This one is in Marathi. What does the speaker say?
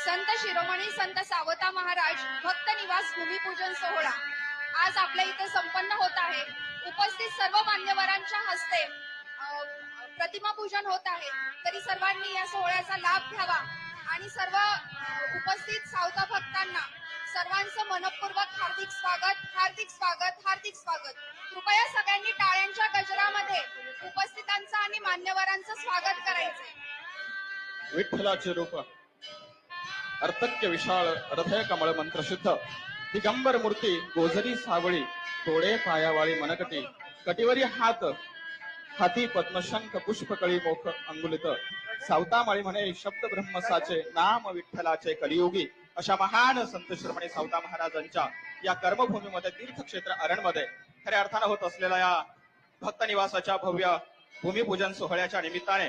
संत शिरोमणी संत सावता महाराज भक्त निवास भूमिपूजन सोहळा आज आपल्या इथे संपन्न होत आहे. उपस्थित सर्व मान्यवरांच्या हस्ते प्रतिमा पूजन होत आहे. तरी सर्वांनी या सोहळ्याचा लाभ घ्यावा आणि सर्व उपस्थित सावता भक्तांना सर्वांचं मनपूर्वक हार्दिक स्वागत, हार्दिक स्वागत, हार्दिक स्वागत. कृपया सगळ्यांनी टाळ्यांच्या गजरामध्ये उपस्थितांचं आणि मान्यवरांचं स्वागत करायचंय. विठ्ठलाचे रूप अर्थक्य विशाळ हृदय कमळ मंत्रशुद्ध दिगंबर मूर्ती गोजरी सावळी तोडे पायावाळी मनकटी कटिवरी हाती पद्मशंख पुष्पकळी मोख अंगुलित सावतामाळी म्हणे शब्द ब्रह्मसाचे नाम विठ्ठलाचे कलियुगी अशा महान संत शिरोमणी सावता महाराजांच्या या कर्मभूमीमध्ये तीर्थक्षेत्र अरणमध्ये खऱ्या अर्थानं होत असलेल्या या भक्त निवासाच्या भव्य भूमिपूजन सोहळ्याच्या निमित्ताने